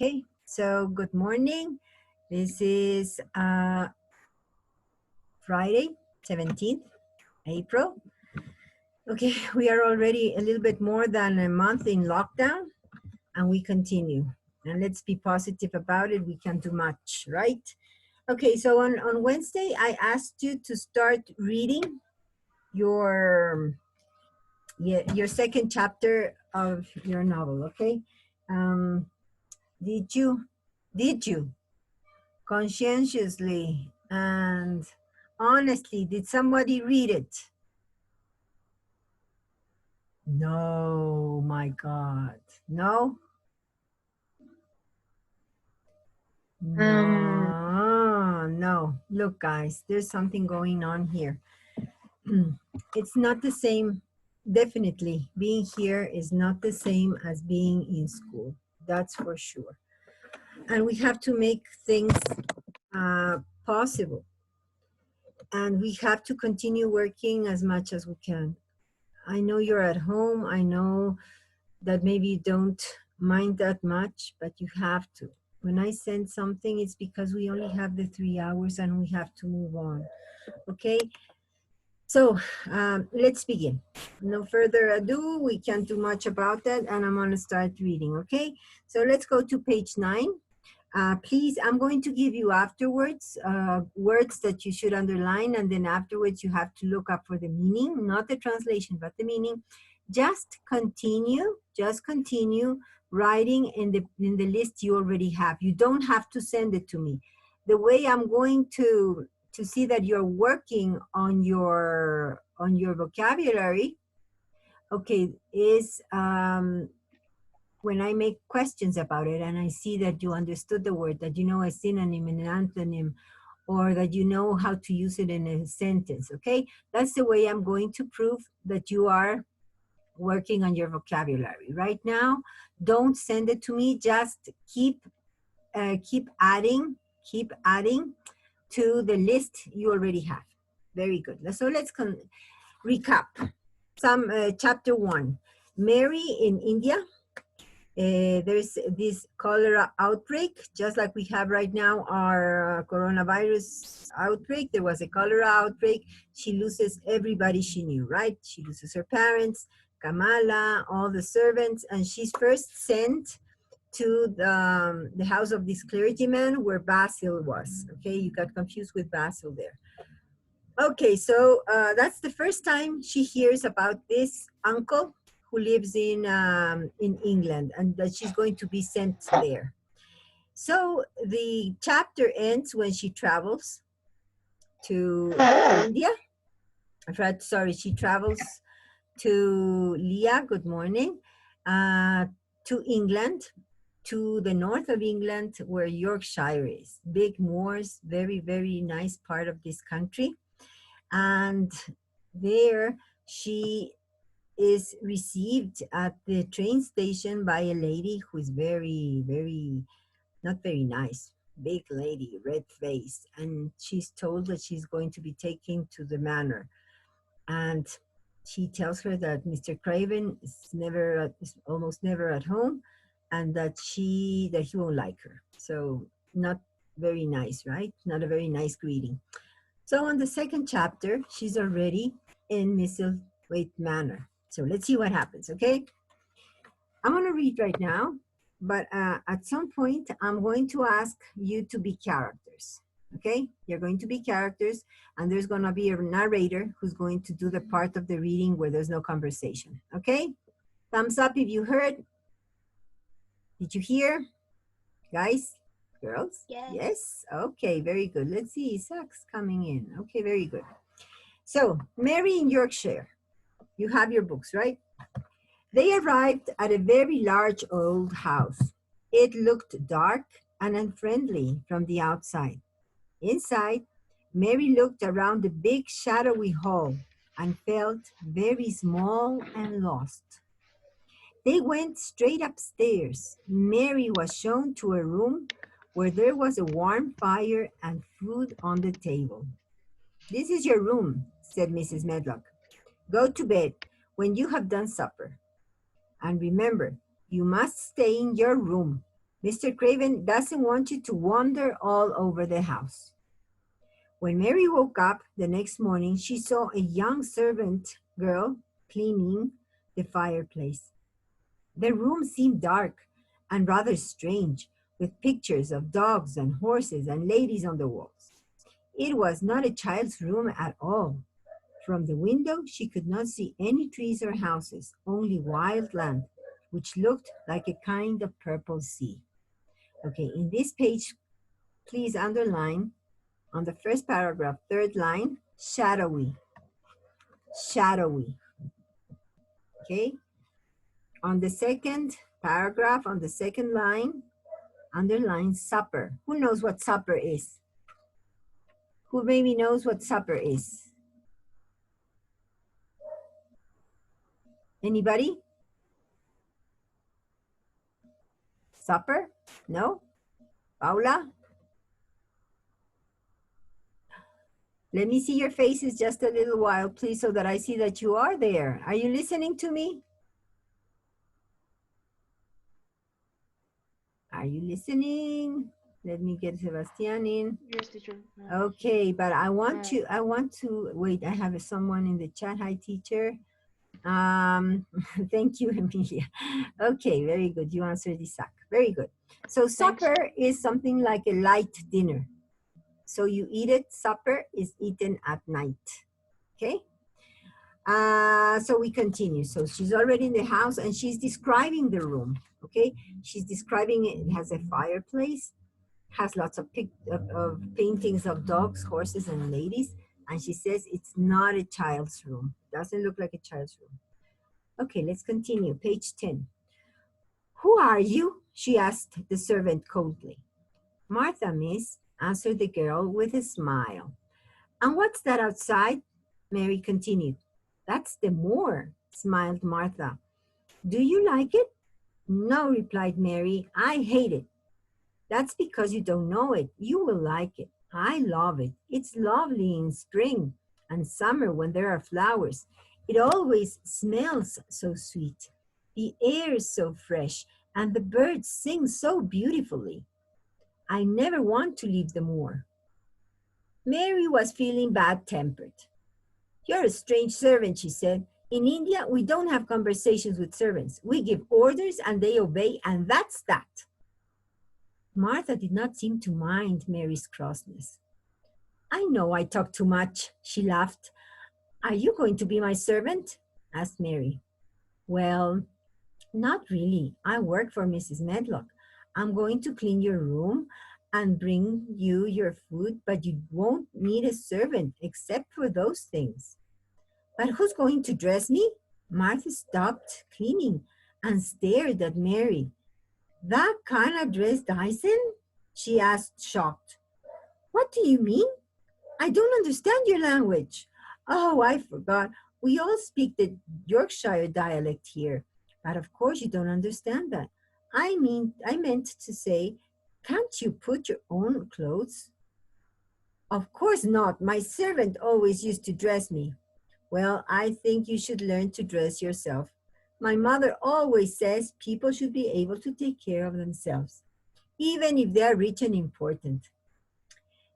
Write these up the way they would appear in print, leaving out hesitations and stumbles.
Okay, so good morning. This is Friday, 17th April. Okay, we are already a little bit more than a month in lockdown and we continue. And let's be positive about it. We can do much, right? Okay, so on Wednesday, I asked you to start reading your second chapter of your novel, okay? Um, did you conscientiously and honestly, did somebody read it? No, my God. No? No. Look, guys, there's something going on here. It's not the same. Definitely, being here is not the same as being in school. That's for sure. And we have to make things possible. And we have to continue working as much as we can. I know you're at home. I know that maybe you don't mind that much, but you have to. When I send something, it's because we only have the 3 hours and we have to move on. Okay? So let's begin. No further ado, we can't do much about that, and I'm going to start reading. Okay? So let's go to page 9. Please, I'm going to give you afterwards words that you should underline, and then afterwards you have to look up for the meaning, not the translation, but the meaning. Just continue writing in the list you already have. You don't have to send it to me. The way I'm going to see that you're working on your vocabulary, okay, is when I make questions about it and I see that you understood the word, that you know a synonym and an antonym, or that you know how to use it in a sentence, okay? That's the way I'm going to prove that you are working on your vocabulary. Right now, don't send it to me, just keep adding to the list you already have. Very good. So let's recap. Chapter 1, Mary in India. There's this cholera outbreak, just like we have right now our coronavirus outbreak. There was a cholera outbreak. She loses everybody she knew, right? She loses her parents, Kamala, all the servants, and she's first sent to the house of this clergyman where Basil was. Okay, you got confused with Basil there. Okay, so that's the first time she hears about this uncle who lives in England, and that she's going to be sent there. So the chapter ends when she travels to India. Sorry, she travels to Leah, good morning, to England, to the north of England where Yorkshire is. Big moors, very, very nice part of this country. And there she is received at the train station by a lady who is very, very, not very nice, big lady, red face. And she's told that she's going to be taken to the manor. And she tells her that Mr. Craven is almost never at home, and that he won't like her. So not very nice, right? Not a very nice greeting. So on the second chapter, she's already in Misselthwaite Manor. So let's see what happens, okay? I'm going to read right now, but at some point, I'm going to ask you to be characters, okay? You're going to be characters, and there's going to be a narrator who's going to do the part of the reading where there's no conversation, okay? Thumbs up if you heard. Did you hear? Guys? Girls? Yes. Yes? Okay, very good. Let's see, Isaac's coming in. Okay, very good. So, Mary in Yorkshire. You have your books, right? They arrived at a very large old house. It looked dark and unfriendly from the outside. Inside, Mary looked around the big shadowy hall and felt very small and lost. They went straight upstairs. Mary was shown to a room where there was a warm fire and food on the table. "This is your room," said Mrs. Medlock. "Go to bed when you have done supper. And remember, you must stay in your room. Mr. Craven doesn't want you to wander all over the house. When Mary woke up the next morning, she saw a young servant girl cleaning the fireplace. The room seemed dark and rather strange, with pictures of dogs and horses and ladies on the walls. It was not a child's room at all. From the window, she could not see any trees or houses, only wild land, which looked like a kind of purple sea. Okay, in this page, please underline on the first paragraph, third line, shadowy, shadowy. Okay, on the second paragraph, on the second line, underline supper. Who knows what supper is? Who maybe knows what supper is? Anybody? Supper? No? Paula? Let me see your faces just a little while, please, so that I see that you are there. Are you listening to me? Are you listening? Let me get Sebastian in. Yes, teacher. Okay, but I want to, wait, I have someone in the chat. Hi, teacher. Thank you, Emilia. Okay, very good. You answered Isaac. Very good. So Thanks. supper is something like a light dinner. So you eat it, supper is eaten at night. Okay? So we continue. So she's already in the house and she's describing the room. Okay? She's describing it. It has a fireplace, has lots of paintings of dogs, horses, and ladies. And she says it's not a child's room. Doesn't look like a child's room. Okay, let's continue. Page 10. Who are you? She asked the servant coldly. Martha, miss, answered the girl with a smile. And what's that outside? Mary continued. That's the moor, smiled Martha. Do you like it? No, replied Mary. I hate it. That's because you don't know it. You will like it. I love it. It's lovely in spring and summer when there are flowers. It always smells so sweet. The air is so fresh and the birds sing so beautifully. I never want to leave the moor. Mary was feeling bad-tempered. You're a strange servant, she said. In India, we don't have conversations with servants. We give orders and they obey, and that's that. Martha did not seem to mind Mary's crossness. I know I talk too much, she laughed. Are you going to be my servant? Asked Mary. Well, not really. I work for Mrs. Medlock. I'm going to clean your room and bring you your food, but you won't need a servant except for those things. But who's going to dress me? Martha stopped cleaning and stared at Mary. That kind of dress, Dyson? She asked, shocked. What do you mean? I don't understand your language. Oh, I forgot. We all speak the Yorkshire dialect here. But of course you don't understand that. I meant to say, can't you put your own clothes? Of course not. My servant always used to dress me. Well, I think you should learn to dress yourself. My mother always says people should be able to take care of themselves, even if they are rich and important.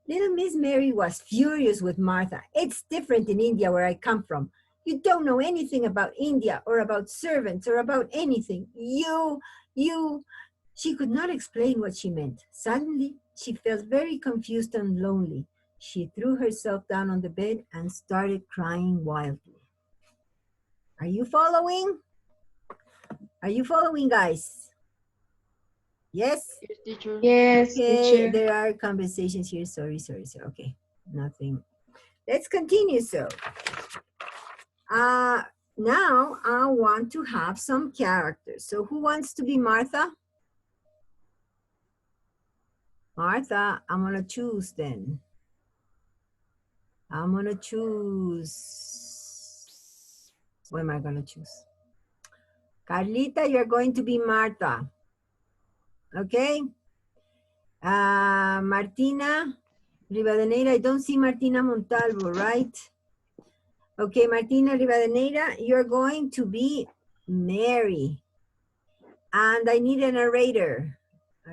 Little Miss Mary was furious with Martha. It's different in India where I come from. You don't know anything about India or about servants or about anything. She could not explain what she meant. Suddenly, she felt very confused and lonely. She threw herself down on the bed and started crying wildly. Are you following? Are you following, guys? Yes? Yes, teacher. Yes, Okay, teacher. there are conversations here. Sorry. Okay, nothing. Let's continue, so. Now I want to have some characters. So who wants to be Martha? Martha, I'm gonna choose then. I'm gonna choose. What am I gonna choose? Carlita, you're going to be Martha. Okay? Martina Rivadeneira, I don't see Martina Montalvo, right? Okay, Martina Rivadeneira, you're going to be Mary. And I need a narrator.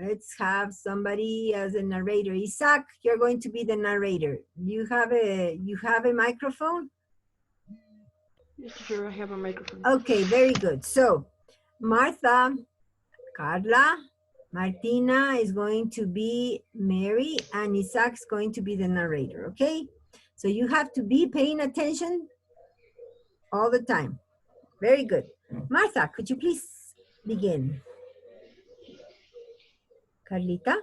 Let's have somebody as a narrator. Isaac, you're going to be the narrator. You have a microphone? Yes, teacher, I have a microphone. Okay, very good. So, Martha, Carla, Martina is going to be Mary, and Isaac's going to be the narrator, okay? So you have to be paying attention all the time. Very good. Martha, could you please begin? Carlita?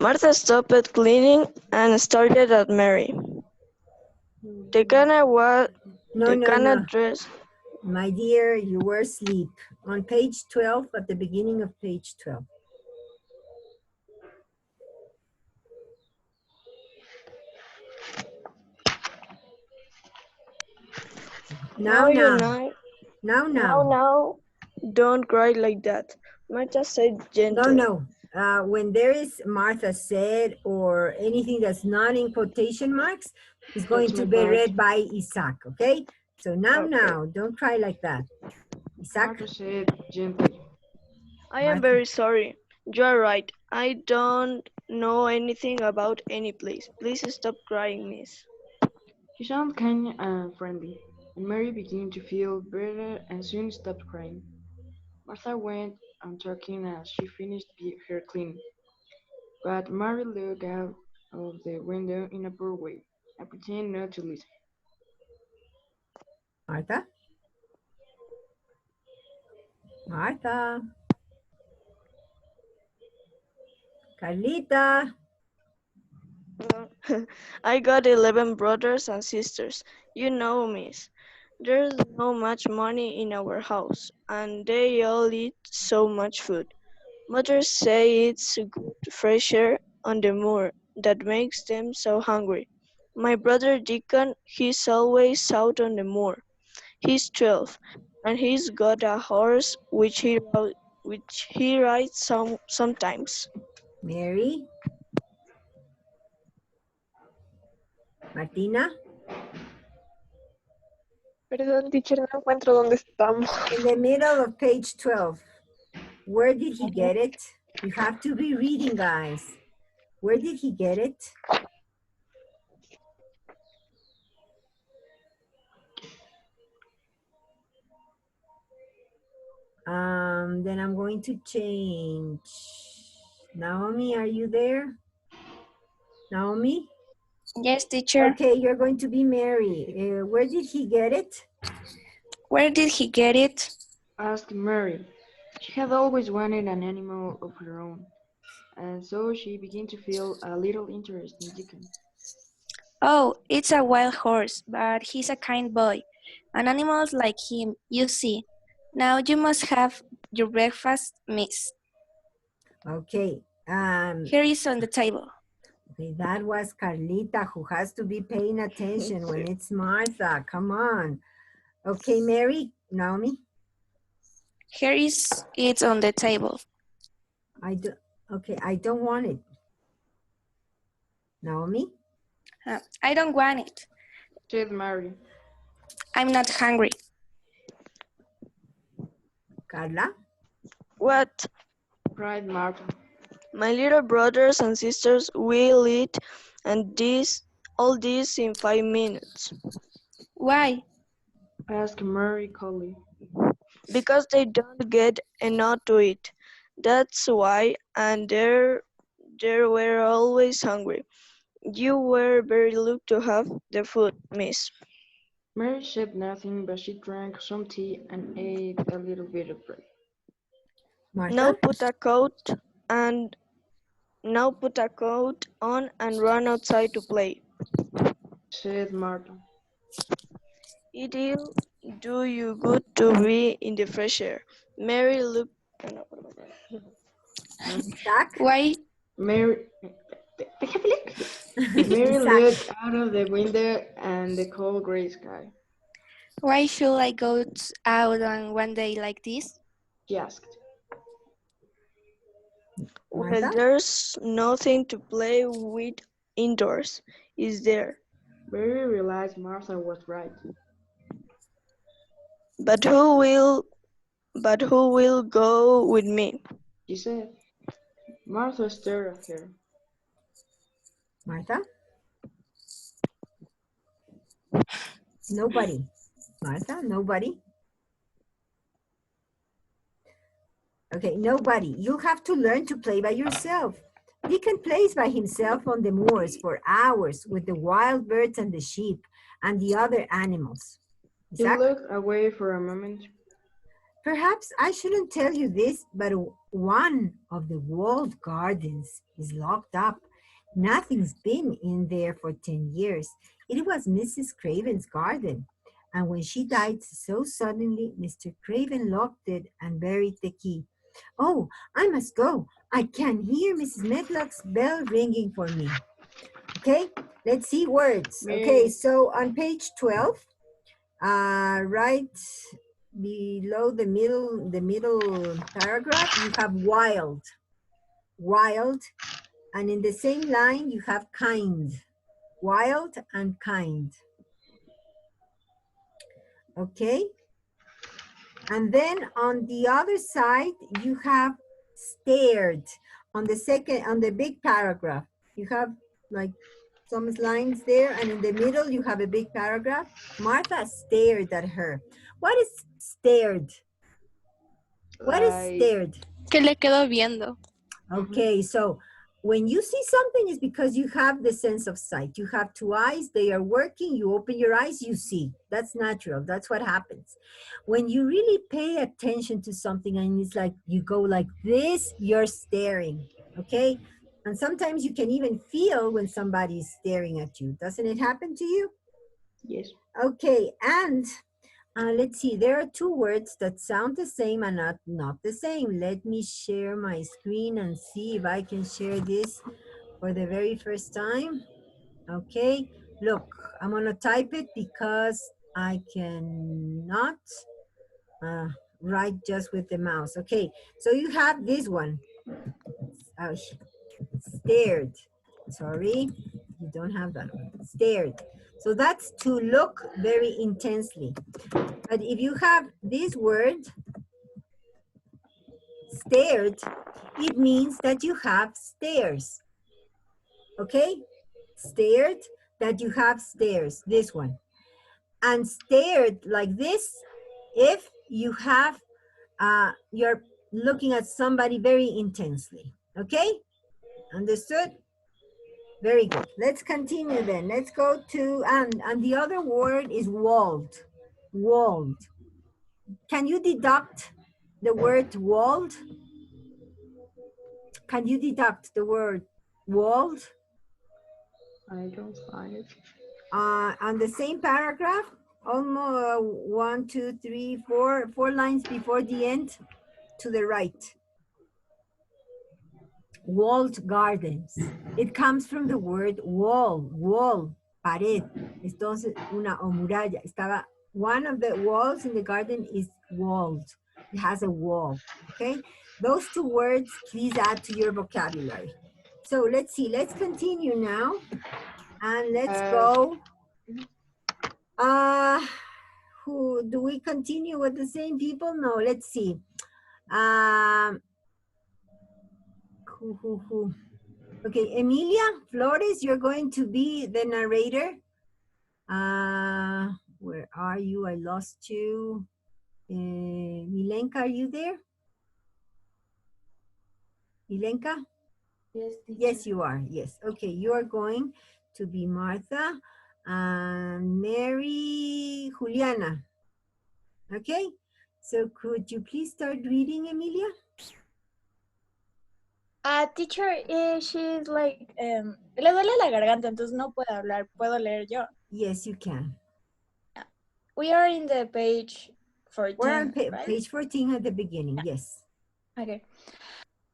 Martha stopped cleaning and started at Mary. The kind of dress. My dear, you were asleep. On page 12, at the beginning of page 12. Now. Now, don't cry like that. Martha said gently. No. When there is Martha said or anything that's not in quotation marks, is going to be read by Isaac, okay? So now, don't cry like that. Isaac? Martha said gently. I am very sorry. You are right. I don't know anything about any place. Please stop crying, miss. She sounded kind and friendly, and Mary began to feel better and soon stopped crying. Martha went on talking as she finished her cleaning, but Mary looked out of the window in a poor way and pretended not to listen. Martha? Martha? Carlita? I got 11 brothers and sisters. You know, miss. There's no much money in our house, and they all eat so much food. Mother say it's good fresh air on the moor that makes them so hungry. My brother Deacon, he's always out on the moor. He's 12, and he's got a horse which he rides sometimes. Mary? Martina? Perdón, teacher, no encuentro dónde estamos. In the middle of page 12. Where did he get it? You have to be reading, guys. Where did he get it? Then I'm going to change. Naomi, are you there? Naomi? Yes, teacher. Okay, you're going to be Mary. Where did he get it? Where did he get it? Asked Mary. She had always wanted an animal of her own, and so she began to feel a little interest in Deacon. Oh, it's a wild horse, but he's a kind boy. And animals like him, you see. Now you must have your breakfast, miss. Okay. Here is on the table. Okay, that was Carlita, who has to be paying attention when it's Martha. Come on. Okay, Mary, Naomi. Here is it on the table. I don't want it. Naomi? I don't want it. Said Mary. I'm not hungry. Carla? What? Cried Martha. My little brothers and sisters will eat all this in 5 minutes. Why? Asked Mary coldly. Because they don't get enough to eat. That's why, and they were always hungry. You were very lucky to have the food, miss. Mary said nothing, but she drank some tea and ate a little bit of bread. Martha? Now put a coat on and run outside to play. Said Martha. It'll do you good to be in the fresh air. Mary looked. Why? Mary looked out of the window and the cold gray sky. Why should I go out on one day like this? She asked. Well, there's nothing to play with indoors, is there? Mary realized Martha was right. But who will But who will go with me? She said. Martha stared at her. Martha? Nobody. Martha, nobody? Okay, nobody. You have to learn to play by yourself. Deacon plays by himself on the moors for hours with the wild birds and the sheep and the other animals. He Isaac? looked away for a moment. Perhaps I shouldn't tell you this, but one of the walled gardens is locked up. Nothing's been in there for 10 years. It was Mrs. Craven's garden. And when she died so suddenly, Mr. Craven locked it and buried the key. Oh, I must go. I can hear Mrs. Medlock's bell ringing for me. Okay, let's see words. Okay, Mary, so on page 12, right below the middle paragraph, you have wild, wild, and in the same line you have kind, wild and kind. Okay, and then on the other side you have stared. On the big paragraph, you have like some lines there, and in the middle you have a big paragraph. Martha stared at her. What is stared? What is like, stared? Que le quedo viendo. Okay, so when you see something, it's because you have the sense of sight. You have two eyes, they are working, you open your eyes, you see. That's natural, that's what happens. When you really pay attention to something and it's like you go like this, you're staring, okay? And sometimes you can even feel when somebody is staring at you. Doesn't it happen to you? yes. Okay, and let's see, there are two words that sound the same and not the same. Let me share my screen and see if I can share this for the very first time. Okay, look, I'm gonna type it because I cannot write just with the mouse. Okay, so you have this one, stared. Sorry, you don't have that one, stared. So that's to look very intensely. But if you have this word, stared, it means that you have stairs. Okay? Stared, that you have stairs, this one. And stared like this, if you have, you're looking at somebody very intensely. Okay? Understood? Very good. Let's continue then. Let's go to, and the other word is walled. Walled. Can you deduct the word walled? Can you deduct the word walled? I don't find it. On the same paragraph, almost one, two, three, four lines before the end, to the right. Walled gardens. It comes from the word wall, pared. Entonces, una o muralla. One of the walls in the garden is walled. It has a wall, okay? Those two words, please add to your vocabulary. So let's see, let's continue now. And let's go. Who do we continue with the same people? No, let's see. Who? Okay, Emilia Flores, you're going to be the narrator. Where are you? I lost you. Milenka, are you there? Milenka? Yes, teacher. Yes, you are. Yes. Okay, you are going to be Martha and Mary Juliana. Okay, so could you please start reading, Emilia? Teacher, she's like, le duele la garganta, entonces no puede hablar. ¿Puedo leer yo? Yes, you can. We are in the page 14, We're on right? page 14 at the beginning, yes. Okay.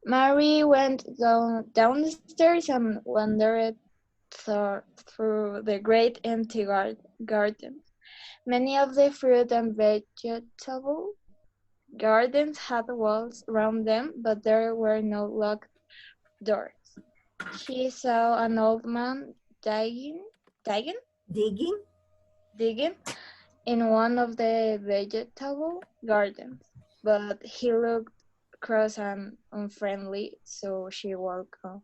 Mary went down the stairs and wandered through the great empty garden. Many of the fruit and vegetable gardens had walls around them, but there were no locked doors. She saw an old man digging in one of the vegetable gardens. but he looked cross and unfriendly, so she walked off.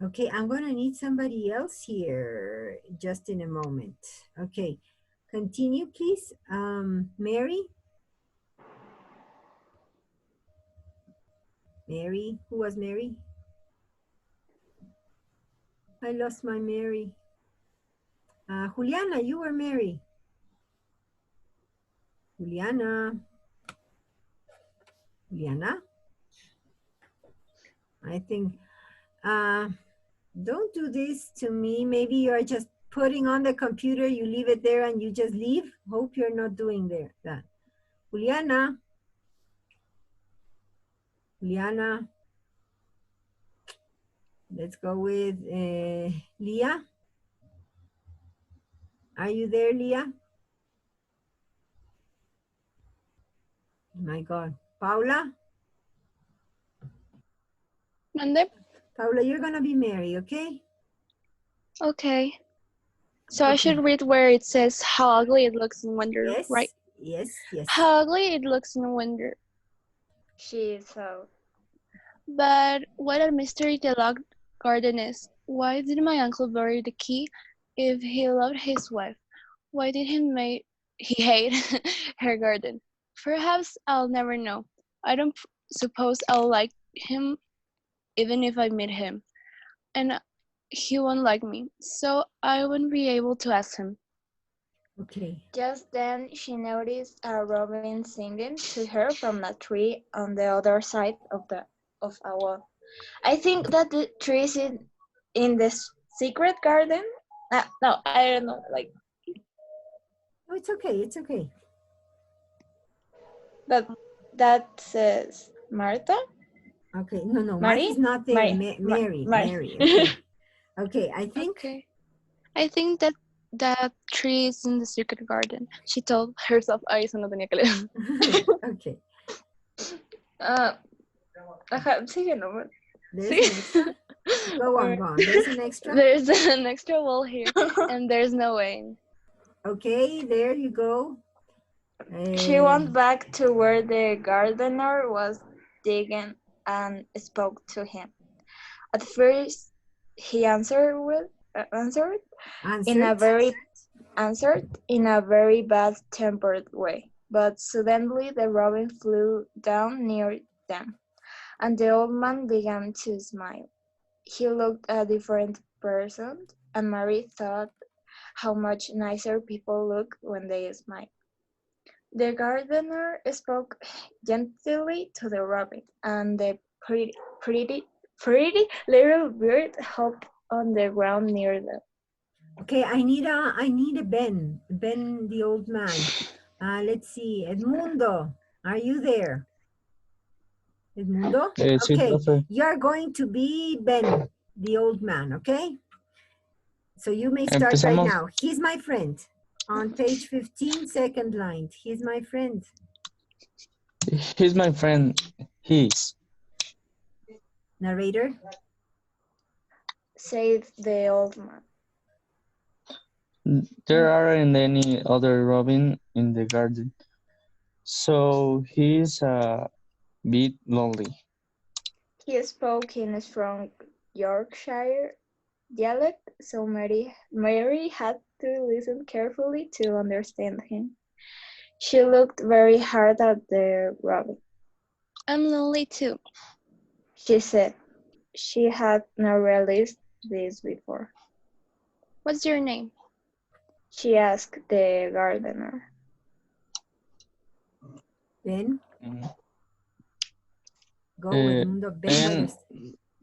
Okay, I'm gonna need somebody else here just in a moment. Okay, continue, please. Mary? Mary, who was Mary? I lost my Mary. Juliana, you were Mary. Juliana? Juliana? I think, don't do this to me. Maybe you're just putting on the computer, you leave it there and you just leave. Hope you're not doing that. Juliana? Juliana? Let's go with Leah. Are you there, Leah? My God. Paula? Mande. Paula, you're gonna be Mary, okay? Okay. So I Okay. should read where it says how ugly it looks in winter, right? Yes, yes. How ugly it looks in winter. She thought. But what a mystery the locked garden is. Why did my uncle bury the key if he loved his wife? Why did he hate her garden? Perhaps I'll never know. I don't suppose I'll like him even if I meet him. And he won't like me, so I won't be able to ask him. Okay. Just then she noticed a robin singing to her from a tree on the other side of a wall. I think that the tree is in the secret garden. No, I don't know. Like Oh, it's okay, it's okay. that says Martha. Okay, no, Martha Mary? is not there. Mary, Mary. okay. Okay, I think, Okay. I think that tree is in the secret garden. She told herself. Ay, eso no tenía que leer. okay. Ajá, sigue nomás. There's an extra? Go on. There's an extra? There's an extra wall here, and there's no way. Okay, there you go. She went back to where the gardener was digging and spoke to him. At first, he answered in a very bad-tempered way. But suddenly the robin flew down near them, and the old man began to smile. He looked a different person, and Mary thought how much nicer people look when they smile. The gardener spoke gently to the robin, and the pretty little bird hopped on the ground near them. Okay, I need a Ben, the old man. Let's see, Edmundo, are you there? Edmundo? Sí, Okay, profe. you're going to be Ben, the old man, okay? So you may start right Empezamos. now. He's my friend. On page 15, second line. He's my friend. He's my friend. He's. Narrator. Said the old man. There aren't any other robin in the garden, so he's a bit lonely. He spoke in a strong Yorkshire dialect, so Mary had to listen carefully to understand him. She looked very hard at the robin. I'm lonely too. She said she had not realized this before. What's your name? She asked the gardener. Ben. Mm. Go Edmundo.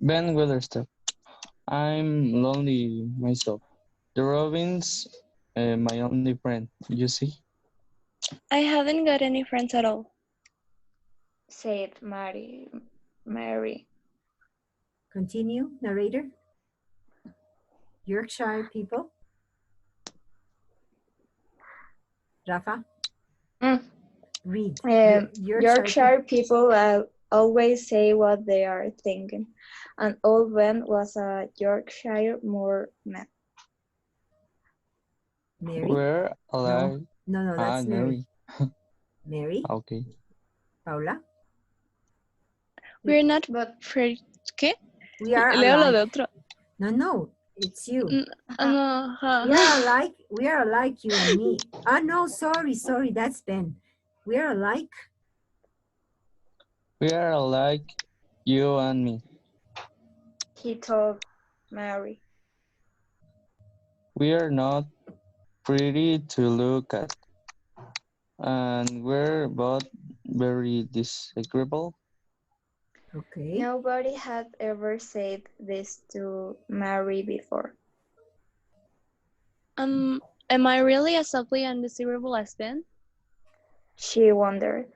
Ben Weatherstaff. I'm lonely myself. The robin's my only friend, you see? I haven't got any friends at all. Said Mary. Continue, narrator. Yorkshire people. Rafa. Read. Yorkshire people always say what they are thinking. And old Ben was a Yorkshire moorman. Mary? We're alive. No, that's Mary. Mary, Okay. Paula. We're not But Freddy. ¿Qué? We are Leo lo de alike. otro. No, it's you. No, We are alike. We are alike, you and me. Ah, no, sorry, that's Ben. We are alike. We are like you and me. he told Mary. We are not pretty to look at, and we're both very disagreeable. Okay. Nobody had ever said this to Mary before. Am I really as ugly and desirable as Ben? She wondered.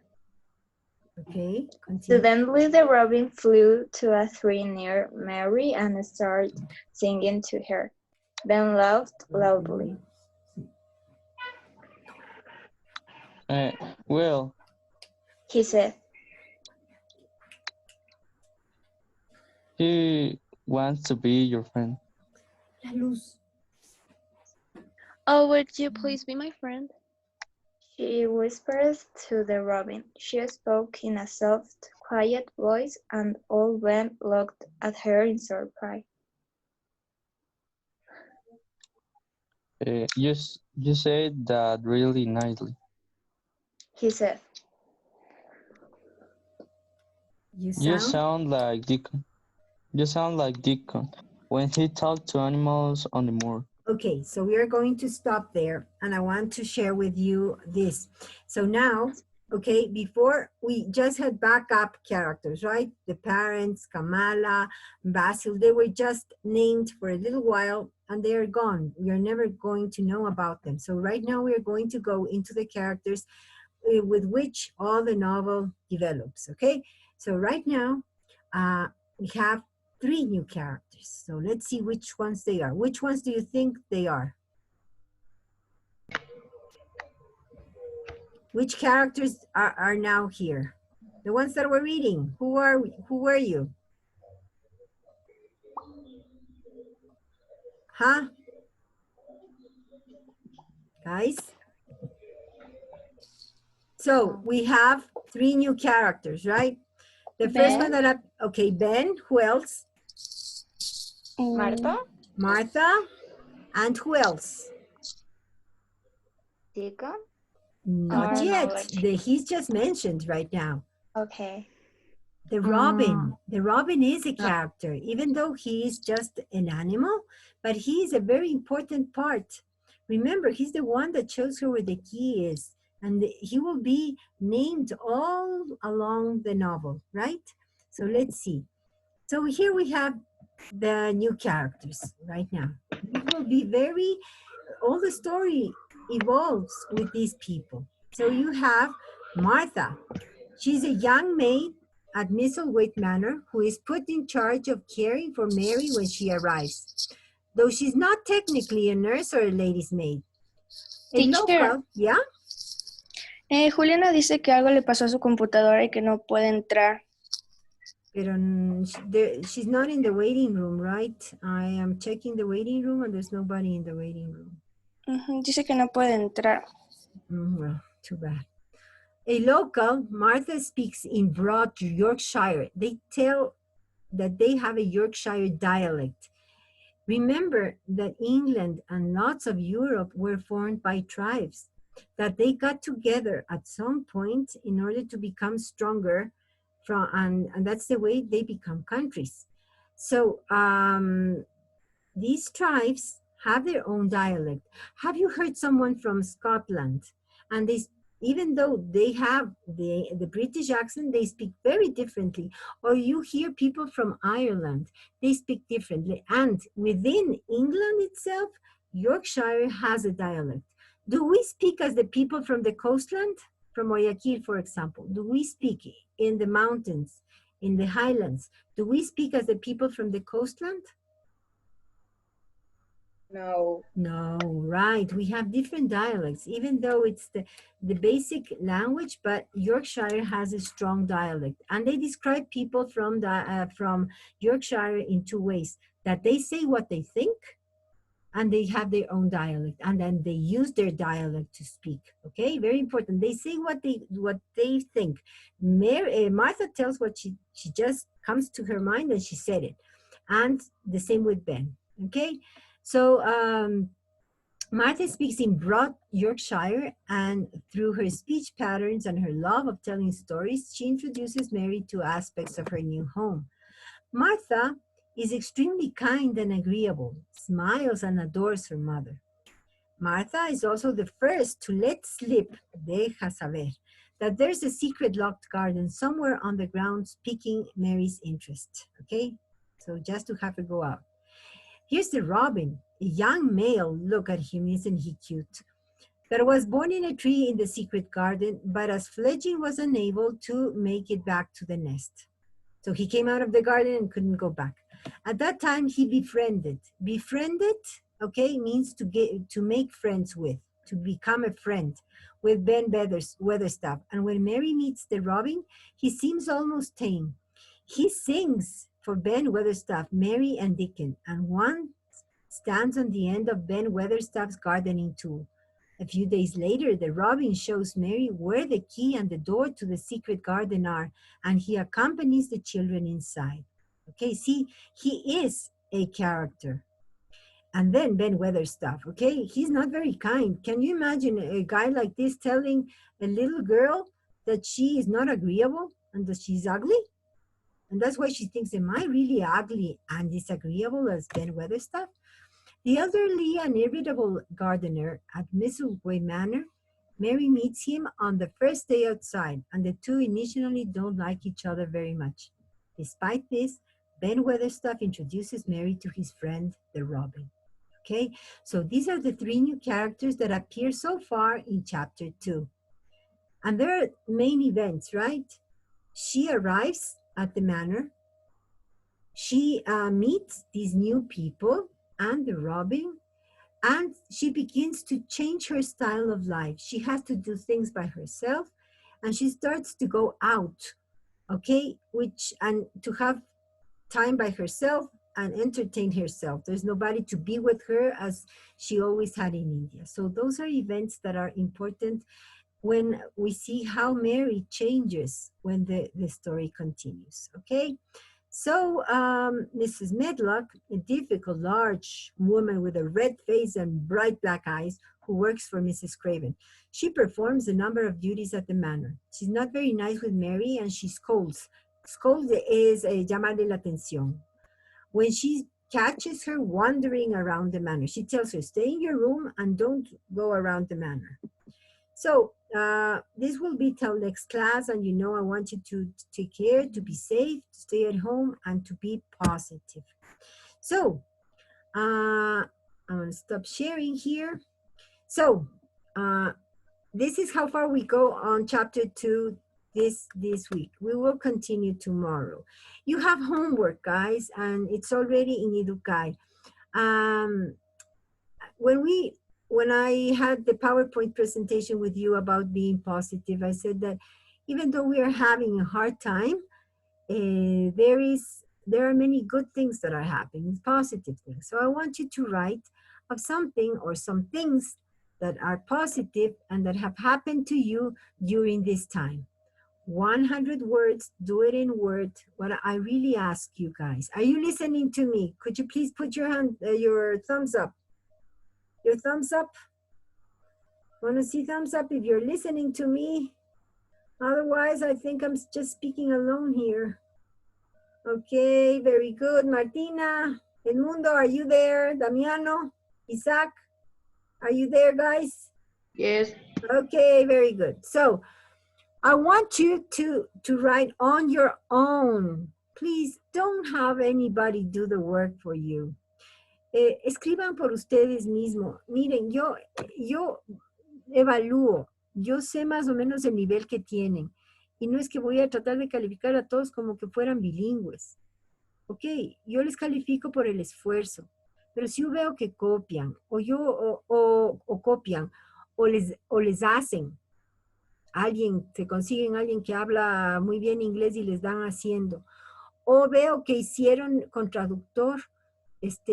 Okay, continue. Suddenly the robin flew to a tree near Mary and started singing to her. Ben laughed loudly. Well, He said, he wants to be your friend. La luz. Oh, would you please be my friend? she whispered to the robin. She spoke in a soft, quiet voice, and all Ben looked at her in surprise. You said that really nicely. He said, You You sound? sound like Deacon. You sound like Deacon when he talked to animals on the moor. Okay, so we are going to stop there, and I want to share with you this. So now, okay, before we just had backup characters, right? The parents, Kamala, Basil, they were just named for a little while and they are gone. We are never going to know about them. So right now we are going to go into the characters with which all the novel develops, okay? So right now, we have 3 new characters. So let's see which ones they are. Which ones do you think they are? Which characters are now here? The ones that we're reading. Who were you? Huh? Guys? So we have 3 new characters, right? The first one that okay, Ben, who else? Marta? Martha, and who else? Deacon? Not Oh, yet. no, He's just mentioned right now. okay. The Robin. The Robin is a character, even though he is just an animal, but he is a very important part. Remember, he's the one that shows her where the key is, and he will be named all along the novel, right? So let's see. So here we have the new characters right now. It will be all the story evolves with these people. So you have Martha. She's a young maid at Misselthwaite Manor who is put in charge of caring for Mary when she arrives, though she's not technically a nurse or a lady's maid. A Teacher. local, yeah? Juliana dice que algo le pasó a su computadora y que no puede entrar. Pero she's not in the waiting room, right? I am checking the waiting room and there's nobody in the waiting room. Dice que no puede entrar. Well, too bad. A local, Martha speaks in broad Yorkshire. They tell that they have a Yorkshire dialect. Remember that England and lots of Europe were formed by tribes, that they got together at some point in order to become stronger, and that's the way they become countries. So these tribes have their own dialect. Have you heard someone from Scotland? And even though they have the British accent, they speak very differently. Or you hear people from Ireland, they speak differently. And within England itself, Yorkshire has a dialect. Do we speak as the people from the coastland? From Guayaquil, for example. Do we speak in the mountains, in the highlands? Do we speak as the people from the coastland? No. No, right. We have different dialects, even though it's the basic language, but Yorkshire has a strong dialect. And they describe people from Yorkshire in 2 ways, that they say what they think and they have their own dialect, and then they use their dialect to speak. Okay, very important. They say what they think. Martha tells what she just comes to her mind, and she said it, and the same with Ben. Okay, so Martha speaks in broad Yorkshire, and through her speech patterns and her love of telling stories, she introduces Mary to aspects of her new home. Martha is extremely kind and agreeable, smiles and adores her mother. Martha is also the first to let slip, deja saber, that there's a secret locked garden somewhere on the grounds piquing Mary's interest. Okay? So just to have her go out. Here's the robin, a young male. Look at him, isn't he cute? That was born in a tree in the secret garden, but as fledgling was unable to make it back to the nest. So he came out of the garden and couldn't go back. At that time, he befriended. Befriended, okay, means to make friends with, to become a friend with Ben Weatherstaff. And when Mary meets the robin, he seems almost tame. He sings for Ben Weatherstaff, Mary, and Dickon, and one stands on the end of Ben Weatherstaff's gardening tool. A few days later, the robin shows Mary where the key and the door to the secret garden are, and he accompanies the children inside. Okay, see, he is a character. And then Ben Weatherstaff, okay, he's not very kind. Can you imagine a guy like this telling a little girl that she is not agreeable and that she's ugly? And that's why she thinks, am I really ugly and disagreeable as Ben Weatherstaff? The elderly and irritable gardener at Mistletoe Manor, Mary meets him on the first day outside, and the two initially don't like each other very much. Despite this, Ben Weatherstaff introduces Mary to his friend, the robin. Okay, so these are the three new characters that appear so far in chapter 2. And there are main events, right? She arrives at the manor. She meets these new people and the robin, and she begins to change her style of life. She has to do things by herself, and she starts to go out, okay, and to have time by herself and entertain herself. There's nobody to be with her as she always had in India. So those are events that are important when we see how Mary changes when the story continues, okay? So Mrs. Medlock, a difficult, large woman with a red face and bright black eyes who works for Mrs. Craven. She performs a number of duties at the manor. She's not very nice with Mary, and she scolds. Scold is llamarle la atención. When she catches her wandering around the manor, she tells her, stay in your room and don't go around the manor. So this will be till next class, and I want you to take care, to be safe, to stay at home, and to be positive. So I'm going to stop sharing here. So this is how far we go on chapter 2 this week. We will continue tomorrow. You have homework, guys, and it's already in Educai. When I had the PowerPoint presentation with you about being positive, I said that even though we are having a hard time, there are many good things that are happening, positive things. So I want you to write of something or some things that are positive and that have happened to you during this time. 100 words, do it in Word. What I really ask you guys, are you listening to me? Could you please put your thumbs up? Your thumbs up? Want to see thumbs up if you're listening to me? Otherwise, I think I'm just speaking alone here. Okay, very good. Martina, Edmundo, are you there? Damiano, Isaac, are you there, guys? Yes. Okay, very good. So I want you to write on your own. Please don't have anybody do the work for you. Escriban por ustedes mismos. Miren, yo evalúo, yo sé más o menos el nivel que tienen. Y no es que voy a tratar de calificar a todos como que fueran bilingües. Ok, yo les califico por el esfuerzo. Pero si yo veo que copian, o copian, o les hacen, se consiguen alguien que habla muy bien inglés y les dan haciendo, o veo que hicieron con traductor,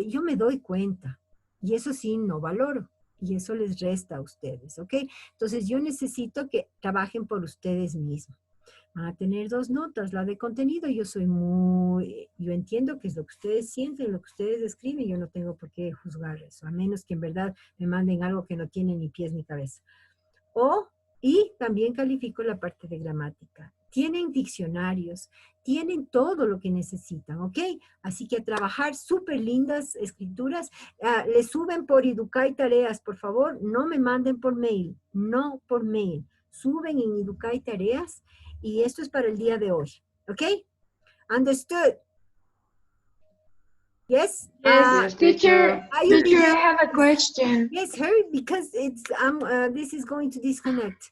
yo me doy cuenta. Y eso sí, no valoro. Y eso les resta a ustedes, ¿ok? Entonces yo necesito que trabajen por ustedes mismos. Van a tener 2 notas, la de contenido, yo entiendo que es lo que ustedes sienten, lo que ustedes escriben, yo no tengo por qué juzgar eso, a menos que en verdad me manden algo que no tiene ni pies ni cabeza. Y también califico la parte de gramática. Tienen diccionarios, tienen todo lo que necesitan, ¿ok? Así que a trabajar súper lindas escrituras. Les suben por Educay Tareas, por favor, no me manden por mail, no por mail. Suben en Educay Tareas y esto es para el día de hoy, ¿ok? Understood? Yes? Yes, Yes, teacher. teacher. Are you Teacher, I video? have a question. Yes, hurry because this is going to disconnect.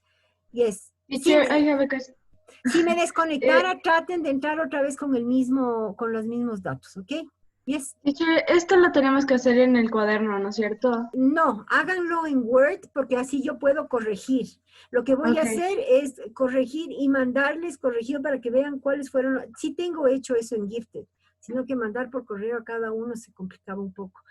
Yes. Teacher, I have a question. Si me Eh, desconectara, traten de entrar otra vez con los mismos datos, ¿ok? Yes. teacher, esto lo tenemos que hacer en el cuaderno, ¿no es cierto? No, háganlo en Word porque así yo puedo corregir. Lo que voy a Ok. hacer es corregir y mandarles corregido para que vean cuáles fueron. Sí tengo hecho eso en Gifted, sino que mandar por correo a cada uno se complicaba un poco.